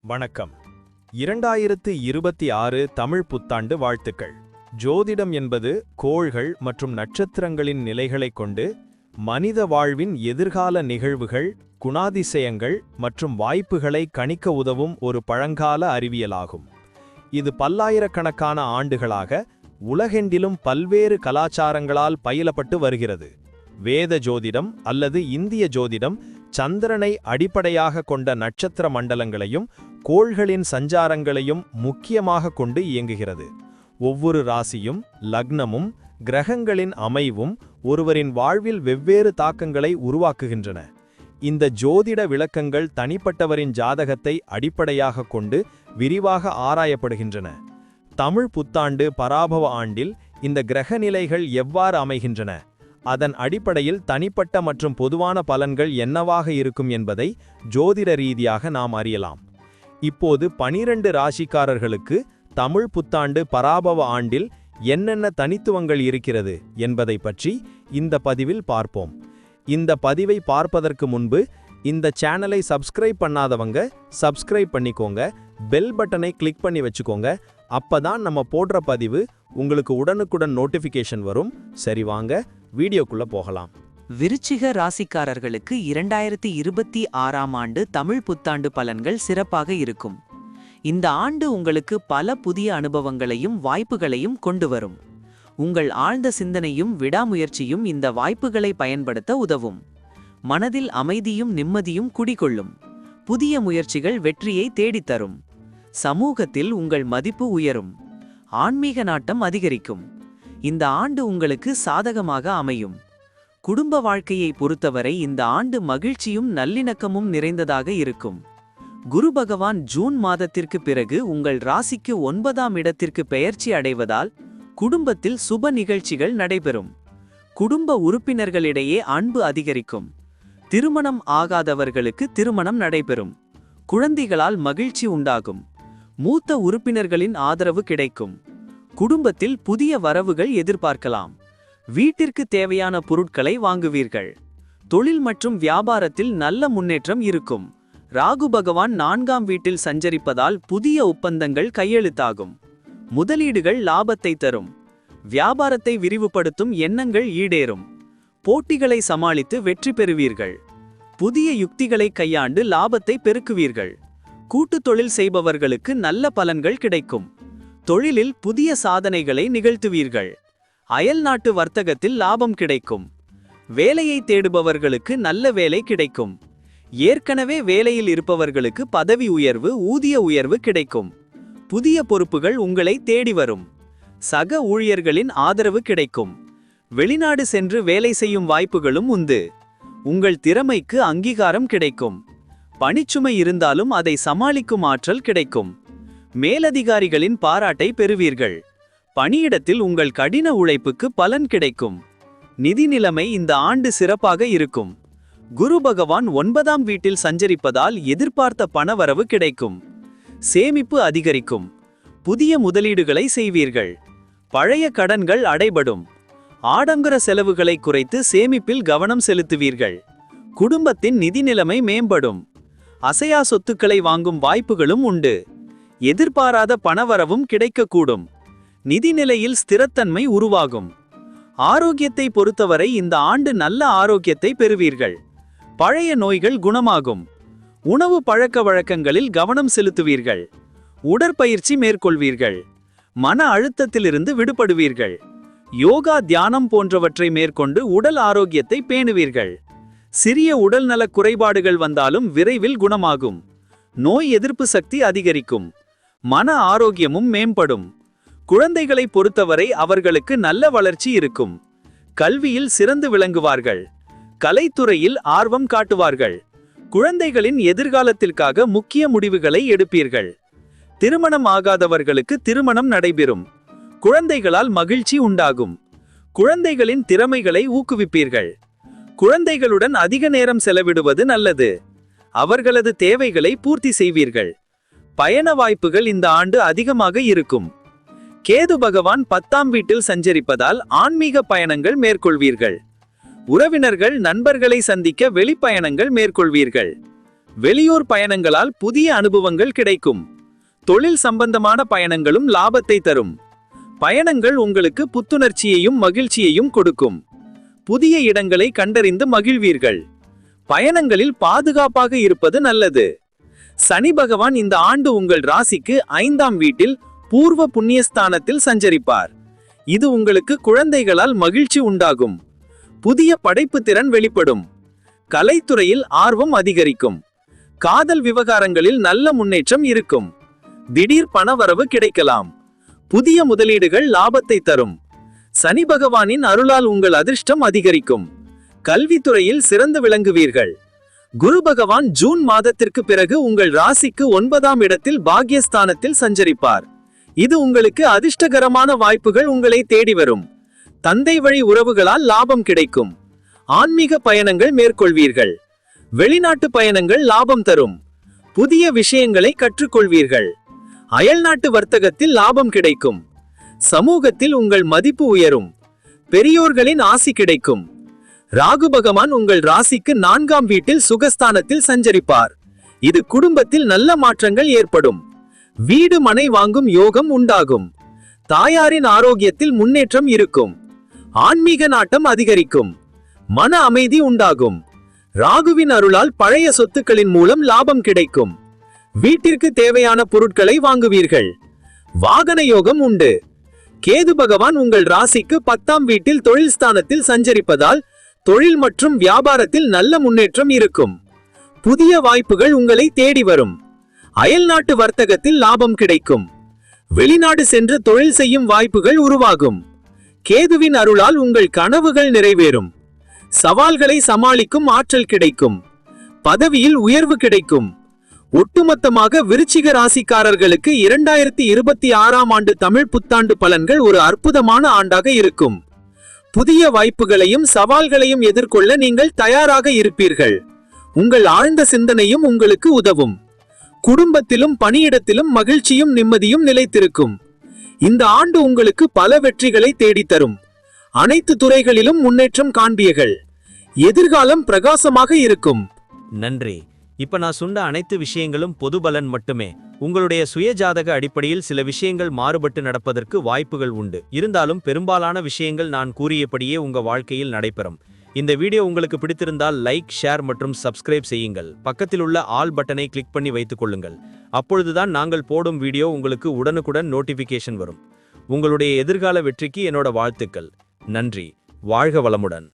வணக்கம். 2026 தமிழ் புத்தாண்டு வாழ்த்துக்கள். ஜோதிடம் என்பது கோள்கள் மற்றும் நட்சத்திரங்களின் நிலைகளைக் கொண்டு மனித வாழ்வின் எதிர்கால நிகழ்வுகள், குணாதிசயங்கள் மற்றும் வாய்ப்புகளை கணிக்க உதவும் ஒரு பழங்கால அறிவியலாகும். இது பல்லாயிரக்கணக்கான ஆண்டுகளாக உலகெங்கிலும் பல்வேறு கலாச்சாரங்களால் பயிலப்பட்டு வருகிறது. வேத ஜோதிடம் அல்லது இந்திய ஜோதிடம் சந்திரனை அடிப்படையாக கொண்ட நட்சத்திர மண்டலங்களையும் கோள்களின் சஞ்சாரங்களையும் முக்கியமாக கொண்டு இயங்குகிறது. ஒவ்வொரு ராசியும் லக்னமும் கிரகங்களின் அமைவும் ஒருவரின் வாழ்வில் வெவ்வேறு தாக்கங்களை உருவாக்குகின்றன. இந்த ஜோதிட விளக்கங்கள் தனிப்பட்டவரின் ஜாதகத்தை அடிப்படையாக கொண்டு விரிவாக ஆராயப்படுகின்றன. தமிழ் புத்தாண்டு பராபவ ஆண்டில் இந்த கிரகநிலைகள் எவ்வாறு அமைகின்றன, அதன் அடிப்படையில் தனிப்பட்ட மற்றும் பொதுவான பலன்கள் என்னவாக இருக்கும் என்பதை ஜோதிட ரீதியாக நாம் அறியலாம். இப்போது 12 ராசிக்காரர்களுக்கு தமிழ் புத்தாண்டு பராபவ ஆண்டில் என்னென்ன தனித்துவங்கள் இருக்கிறது என்பதை பற்றி இந்த பதிவில் பார்ப்போம். இந்த பதிவை பார்ப்பதற்கு முன்பு இந்த சேனலை சப்ஸ்கிரைப் பண்ணாதவங்க சப்ஸ்கிரைப் பண்ணிக்கோங்க, பெல் பட்டனை கிளிக் பண்ணி வச்சுக்கோங்க. அப்பதான் நம்ம போடுற பதிவு உங்களுக்கு உடனுக்குடன் நோட்டிஃபிகேஷன் வரும். சரி, வாங்க வீடியோக்குள்ள போகலாம். விருச்சிக ராசிக்காரர்களுக்கு 2026 ஆண்டு தமிழ் புத்தாண்டு பலன்கள் சிறப்பாக இருக்கும். இந்த ஆண்டு உங்களுக்கு பல புதிய அனுபவங்களையும் வாய்ப்புகளையும் கொண்டு வரும். உங்கள் ஆழ்ந்த சிந்தனையும் விடாமுயற்சியும் இந்த வாய்ப்புகளை பயன்படுத்த உதவும். மனதில் அமைதியும் நிம்மதியும் குடிகொள்ளும். புதிய முயற்சிகள் வெற்றியை தேடித்தரும். சமூகத்தில் உங்கள் மதிப்பு உயரும். ஆன்மீக நாட்டம் அதிகரிக்கும். இந்த ஆண்டு உங்களுக்கு சாதகமாக அமையும். குடும்ப வாழ்க்கையை பொறுத்தவரை இந்த ஆண்டு மகிழ்ச்சியும் நல்லிணக்கமும் நிறைந்ததாக இருக்கும். குரு பகவான் ஜூன் மாதத்திற்கு பிறகு உங்கள் ராசிக்கு 9ஆம் இடத்திற்கு பெயர்ச்சி அடைவதால் குடும்பத்தில் சுப நிகழ்ச்சிகள் நடைபெறும். குடும்ப உறுப்பினர்களிடையே அன்பு அதிகரிக்கும். திருமணம் ஆகாதவர்களுக்கு திருமணம் நடைபெறும். குழந்தைகளால் மகிழ்ச்சி உண்டாகும். மூத்த உறுப்பினர்களின் ஆதரவு கிடைக்கும். குடும்பத்தில் புதிய வரவுகள் எதிர்பார்க்கலாம். வீட்டிற்கு தேவையான பொருட்களை வாங்குவீர்கள். தொழில் மற்றும் வியாபாரத்தில் நல்ல முன்னேற்றம் இருக்கும். ராகு பகவான் 4ஆம் வீட்டில் சஞ்சரிப்பதால் புதிய ஒப்பந்தங்கள் கையெழுத்தாகும். முதலீடுகள் லாபத்தை தரும். வியாபாரத்தை விரிவுபடுத்தும் எண்ணங்கள் ஈடேறும். போட்டிகளை சமாளித்து வெற்றி பெறுவீர்கள். புதிய யுக்திகளை கையாண்டு லாபத்தை பெருக்குவீர்கள். கூட்டுத் தொழில் செய்பவர்களுக்கு நல்ல பலன்கள் கிடைக்கும். தொழிலில் புதிய சாதனைகளை நிகழ்த்துவீர்கள். அயல் நாட்டு வர்த்தகத்தில் லாபம் கிடைக்கும். வேலையை தேடுபவர்களுக்கு நல்ல வேலை கிடைக்கும். ஏற்கனவே வேலையில் இருப்பவர்களுக்கு பதவி உயர்வு, ஊதிய உயர்வு கிடைக்கும். புதிய பொறுப்புகள் உங்களை தேடி வரும். சக ஊழியர்களின் ஆதரவு கிடைக்கும். வெளிநாடு சென்று வேலை செய்யும் வாய்ப்புகளும் உண்டு. உங்கள் திறமைக்கு அங்கீகாரம் கிடைக்கும். பணிச்சுமை இருந்தாலும் அதை சமாளிக்கும் ஆற்றல் கிடைக்கும். மேலதிகாரிகளின் பாராட்டை பெறுவீர்கள். பணியிடத்தில் உங்கள் கடின உழைப்புக்கு பலன் கிடைக்கும். நிதி நிலைமை இந்த ஆண்டு சிறப்பாக இருக்கும். குரு பகவான் 9ஆம் வீட்டில் சஞ்சரிப்பதால் எதிர்பார்த்த பணவரவு கிடைக்கும். சேமிப்பு அதிகரிக்கும். புதிய முதலீடுகளை செய்வீர்கள். பழைய கடன்கள் அடைபடும். ஆடம்பர செலவுகளை குறைத்து சேமிப்பில் கவனம் செலுத்துவீர்கள். குடும்பத்தின் நிதி நிலைமை மேம்படும். அசையா சொத்துக்களை வாங்கும் வாய்ப்புகளும் உண்டு. எதிர்பாராத பணவரவும் கிடைக்கக்கூடும். நிதிநிலையில் ஸ்திரத்தன்மை உருவாகும். ஆரோக்கியத்தை பொறுத்தவரை இந்த ஆண்டு நல்ல ஆரோக்கியத்தை பெறுவீர்கள். பழைய நோய்கள் குணமாகும். உணவு பழக்க வழக்கங்களில் கவனம் செலுத்துவீர்கள். உடற்பயிற்சி மேற்கொள்வீர்கள். மன அழுத்தத்திலிருந்து விடுபடுவீர்கள். யோகா, தியானம் போன்றவற்றை மேற்கொண்டு உடல் ஆரோக்கியத்தை பேணுவீர்கள். சிறிய உடல்நலக் குறைபாடுகள் வந்தாலும் விரைவில் குணமாகும். நோய் எதிர்ப்பு சக்தி அதிகரிக்கும். மன ஆரோக்கியமும் மேம்படும். குழந்தைகளை பொறுத்தவரை அவர்களுக்கு நல்ல வளர்ச்சி இருக்கும். கல்வியில் சிறந்து விளங்குவார்கள். கலைத்துறையில் ஆர்வம் காட்டுவார்கள். குழந்தைகளின் எதிர்காலத்திற்காக முக்கிய முடிவுகளை எடுப்பீர்கள். திருமணம் ஆகாதவர்களுக்கு திருமணம் நடைபெறும். குழந்தைகளால் மகிழ்ச்சி உண்டாகும். குழந்தைகளின் திறமைகளை ஊக்குவிப்பீர்கள். குழந்தைகளுடன் அதிக நேரம் செலவிடுவது நல்லது. அவர்களது தேவைகளை பூர்த்தி செய்வீர்கள். பயண வாய்ப்புகள் இந்த ஆண்டு அதிகமாக இருக்கும். கேது பகவான் 10ஆம் வீட்டில் சஞ்சரிப்பதால் ஆன்மீக பயணங்கள் மேற்கொள்வீர்கள். உறவினர்கள், நண்பர்களை சந்திக்க வெளிப்பயணங்கள் மேற்கொள்வீர்கள். வெளியூர் பயணங்களால் புதிய அனுபவங்கள் கிடைக்கும். தொழில் சம்பந்தமான பயணங்களும் லாபத்தை தரும். பயணங்கள் உங்களுக்கு புத்துணர்ச்சியையும் மகிழ்ச்சியையும் கொடுக்கும். புதிய இடங்களை கண்டறிந்து மகிழ்வீர்கள். பயணங்களில் பாதுகாப்பாக இருப்பது நல்லது. சனி பகவான் இந்த ஆண்டு உங்கள் ராசிக்கு 5ஆம் வீட்டில் பூர்வ புண்ணியஸ்தானத்தில் சஞ்சரிப்பார். இது உங்களுக்கு குழந்தைகளால் மகிழ்ச்சி உண்டாகும். புதிய படைப்பு திறன் வெளிப்படும். கலைத்துறையில் ஆர்வம் அதிகரிக்கும். காதல் விவகாரங்களில் நல்ல முன்னேற்றம் இருக்கும். திடீர் பணவரவு கிடைக்கலாம். புதிய முதலீடுகள் லாபத்தை தரும். சனி பகவானின் அருளால் உங்கள் அதிர்ஷ்டம் அதிகரிக்கும். கல்வித்துறையில் சிறந்து விளங்குவீர்கள். குரு பகவான் ஜூன் மாதத்திற்கு பிறகு உங்கள் ராசிக்கு 9ஆம் இடத்தில் பாக்யஸ்தானத்தில் சஞ்சரிப்பார். இது உங்களுக்கு அதிர்ஷ்டகரமான வாய்ப்புகள் உங்களை தேடி வரும். தந்தை வழி உறவுகளால் லாபம் கிடைக்கும். ஆன்மீக பயணங்கள் மேற்கொள்வீர்கள். வெளிநாட்டு பயணங்கள் லாபம் தரும். புதிய விஷயங்களை கற்றுக்கொள்வீர்கள். அயல்நாட்டு வர்த்தகத்தில் லாபம் கிடைக்கும். சமூகத்தில் உங்கள் மதிப்பு உயரும். பெரியோர்களின் ஆசி கிடைக்கும். ராகு பகவான் உங்கள் ராசிக்கு 4ஆம் வீட்டில் சுகஸ்தானத்தில் சஞ்சரிப்பார். இது குடும்பத்தில் நல்ல மாற்றங்கள் ஏற்படும். வீடு மனை வாங்கும் யோகம் உண்டாகும். தாயாரின் ஆரோக்கியத்தில் முன்னேற்றம் இருக்கும். ஆன்மீக நாட்டம் அதிகரிக்கும். மன அமைதி உண்டாகும். ராகுவின் அருளால் பழைய சொத்துக்களின் மூலம் லாபம் கிடைக்கும். வீட்டிற்கு தேவையான பொருட்களை வாங்குவீர்கள். வாகன யோகம் உண்டு. கேது பகவான் உங்கள் ராசிக்கு 10ஆம் வீட்டில் தொழில் ஸ்தானத்தில் சஞ்சரிப்பதால் தொழில் மற்றும் வியாபாரத்தில் நல்ல முன்னேற்றம் இருக்கும். புதிய வாய்ப்புகள் உங்களை தேடி வரும். அயல்நாட்டு வர்த்தகத்தில் லாபம் கிடைக்கும். வெளிநாடு சென்று தொழில் செய்யும் வாய்ப்புகள் உருவாகும். கேதுவின் அருளால் உங்கள் கனவுகள் நிறைவேறும். சவால்களை சமாளிக்கும் ஆற்றல் கிடைக்கும். பதவியில் உயர்வு கிடைக்கும். ஒட்டுமொத்தமாக விருச்சிக ராசிக்காரர்களுக்கு 2026ஆம் ஆண்டு தமிழ் புத்தாண்டு பலன்கள் ஒரு அற்புதமான ஆண்டாக இருக்கும். புதிய வாய்ப்புகளையும் சவால்களையும் எதிர்கொள்ள நீங்கள் தயாராக இருப்பீர்கள். உங்கள் ஆழ்ந்த சிந்தனையும் உங்களுக்கு உதவும். குடும்பத்திலும் பணியிடத்திலும் மகிழ்ச்சியும் நிம்மதியும் நிலைத்திருக்கும். இந்த ஆண்டு உங்களுக்கு பல வெற்றிகளை தேடித்தரும். அனைத்து துறைகளிலும் முன்னேற்றம் காண்பீர்கள். எதிர்காலம் பிரகாசமாக இருக்கும். நன்றி. இப்ப நான் சொன்ன அனைத்து விஷயங்களும் பொது பலன் மட்டுமே. உங்களுடைய சுயஜாதக அடிப்படையில் சில விஷயங்கள் மாறுபட்டு நடப்பதற்கு வாய்ப்புகள் உண்டு. இருந்தாலும் பெரும்பாலான விஷயங்கள் நான் கூறியபடியே உங்க வாழ்க்கையில் நடைபெறும். இந்த வீடியோ உங்களுக்கு பிடித்திருந்தால் லைக், ஷேர் மற்றும் சப்ஸ்கிரைப் செய்யுங்கள். பக்கத்தில் உள்ள ஆல் பட்டனை கிளிக் பண்ணி வைத்துக் கொள்ளுங்கள். அப்பொழுதுதான் நாங்கள் போடும் வீடியோ உங்களுக்கு உடனுக்குடன் நோட்டிபிகேஷன் வரும். உங்களுடைய எதிர்கால வெற்றிக்கு என்னோட வாழ்த்துக்கள். நன்றி. வாழ்க வளமுடன்.